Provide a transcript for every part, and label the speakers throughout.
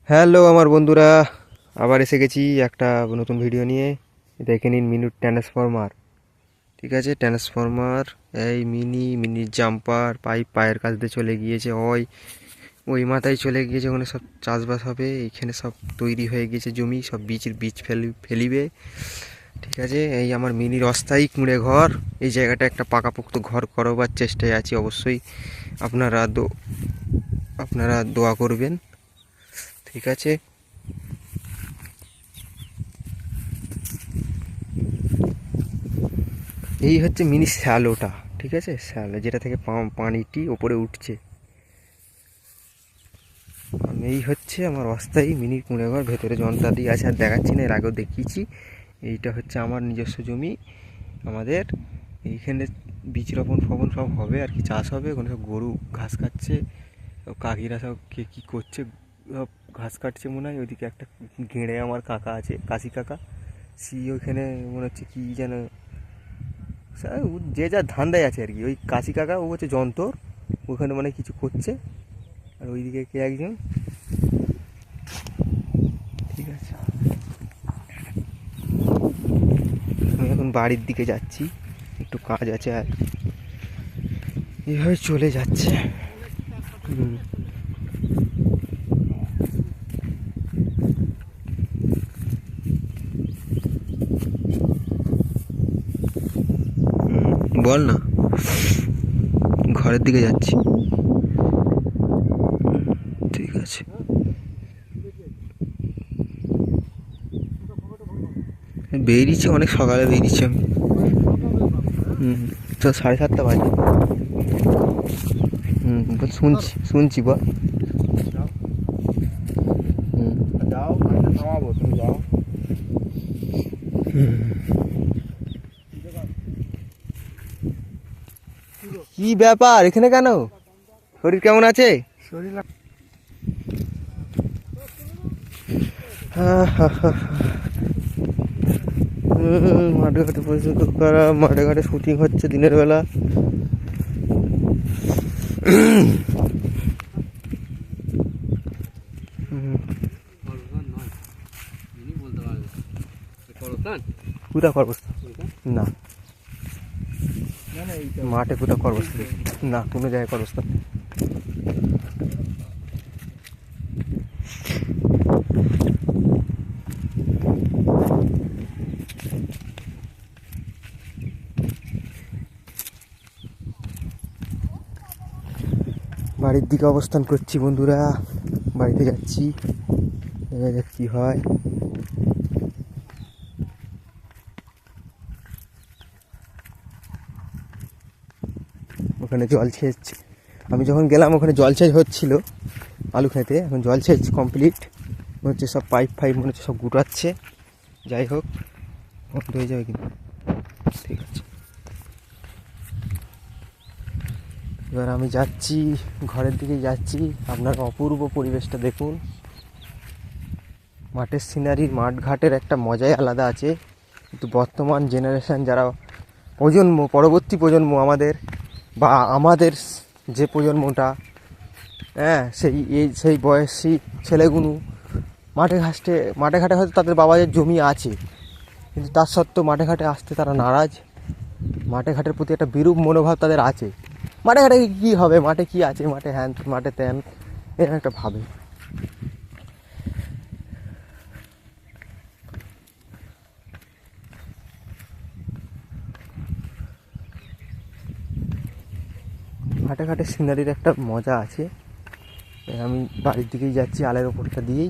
Speaker 1: Hello আমার বন্ধুরা, আবার এসে গেছি একটা নতুন ভিডিও নিয়ে। দেখে নিন মিনি ট্রান্সফরমার। ঠিক আছে, ট্রান্সফরমার। এই মিনি জাম্পার পাইপ পায়ের কাছ দিয়ে চলে গিয়েছে, ওই ওই মাথায় চলে গিয়েছে, ওখানে সব চাষবাস হবে। এইখানে সব তৈরি হয়ে গিয়েছে জমি, সব বীজ ফেলিবে। ঠিক আছে, এই আমার মিনির অস্থায়ী কুঁড়ে ঘর। এই জায়গাটা একটা পাকাপোক্ত ঘর করবার চেষ্টায় আছি। অবশ্যই আপনারা আপনারা দোয়া করবেন। ঠিক আছে, এই হচ্ছে মিনি শ্যালোটা। ঠিক আছে, শ্যালো যেটা থেকে পানিটি ওপরে উঠছে। এই হচ্ছে আমার অস্থায়ী মিনি কুঁড়েঘর। ভেতরে যন্ত্রাদি আছে, আর দেখাচ্ছি না, এর আগেও দেখিয়েছি। এইটা হচ্ছে আমার নিজস্ব জমি। আমাদের এইখানে বীজ রোপণ ফবন সব হবে আর কি, চাষ হবে। ওখানে সব গরু ঘাস খাচ্ছে, কাকিরা সব কে কী করছে, সব ঘাস কাটছে মনে হয়। ওইদিকে একটা গেঁড়ে আমার কাকা আছে, কাশি কাকা, ওইখানে মনে হচ্ছে কী যেন, যে যা ধান্দায় আছে আর কি। ওই কাশি কাকা ও হচ্ছে যন্তর, ওখানে মানে কিছু করছে। আর ওইদিকে কে একজন। ঠিক আছে, আমি এখন বাড়ির দিকে যাচ্ছি, একটু কাজ আছে। আর এইভাবে চলে যাচ্ছে। বল না, ঘরের দিকে যাচ্ছি। ঠিক আছে, বেরিয়েছি, অনেক সকালে বেরিয়েছি আমি। তো 7:30 বাজে। শুনছি শুনছি, বল।
Speaker 2: যাও, থামাবো, তুমি যাও।
Speaker 1: কি ব্যাপার এখানে কেন? শরীর কেমন আছে?
Speaker 2: শরীর
Speaker 1: মাঠে ঘাটে পরিস্থিতি খুব খারাপ। মাঠে ঘাটে শুটিং হচ্ছে দিনের বেলা। কোথা কর্মস্থল? না, মাঠে কোথা কর্মস্থল? না, কোনো জায়গায় কর্মস্থল নেই। বাড়ির দিকে অবস্থান করছি বন্ধুরা, বাড়িতে যাচ্ছি, দেখা যাক কী হয়। ওখানে জলসেচ, আমি যখন গেলাম ওখানে জলসেচ হচ্ছিল আলু খেতে। এখন জলসেচ কমপ্লিট, মনে হচ্ছে সব পাইপ ফাইপ মনে হচ্ছে সব গুটাচ্ছে। যাই হোক, বন্ধ হয়ে যাবে কিন্তু। ঠিক আছে, এবার আমি যাচ্ছি, ঘরের দিকে যাচ্ছি। আপনার অপূর্ব পরিবেশটা দেখুন। মাঠের সিনারি, মাঠঘাটের একটা মজাই আলাদা আছে। কিন্তু বর্তমান জেনারেশান যারা পরবর্তী প্রজন্ম আমাদের, বা আমাদের যে প্রজন্মটা, হ্যাঁ, সেই বয়সী ছেলেগুলো মাঠে ঘাটে হয়তো তাদের বাবাদের জমি আছে, কিন্তু তার সত্ত্বেও মাঠে ঘাটে আসতে তারা নারাজ। মাঠে ঘাটের প্রতি একটা বিরূপ মনোভাব তাদের আছে। মাঠে ঘাটে কী হবে, মাঠে কী আছে, মাঠে হ্যান, মাঠে ত্যান, এরকম একটা ভাবে। মাঠে ঘাটে সিনারির একটা মজা আছে। আমি বাড়ির দিকেই যাচ্ছি, আলের ওপরটা দিয়েই,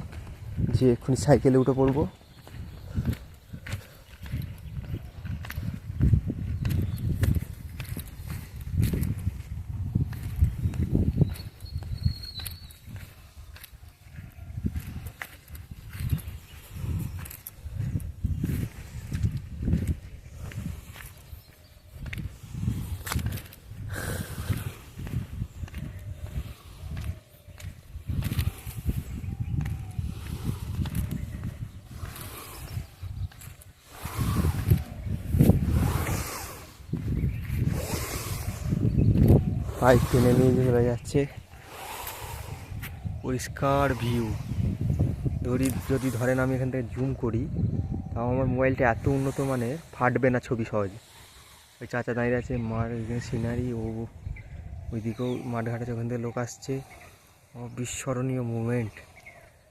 Speaker 1: যে এক্ষুনি সাইকেলে উঠে পড়বো। বাইক টেনে নিয়ে চলে যাচ্ছে, পরিষ্কার ভিউ। যদি ধরেন আমি এখান থেকে জুম করি, তাও আমার মোবাইলটা এত উন্নত মানের, ফাটবে না ছবি সহজে। ওই চাচা দাঁড়িয়ে আছে, মার এখানে সিনারি, ও ওইদিকেও মাঠ ঘাট আছে, ওখান থেকে লোক আসছে। অবিস্মরণীয়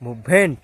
Speaker 1: মুভমেন্ট।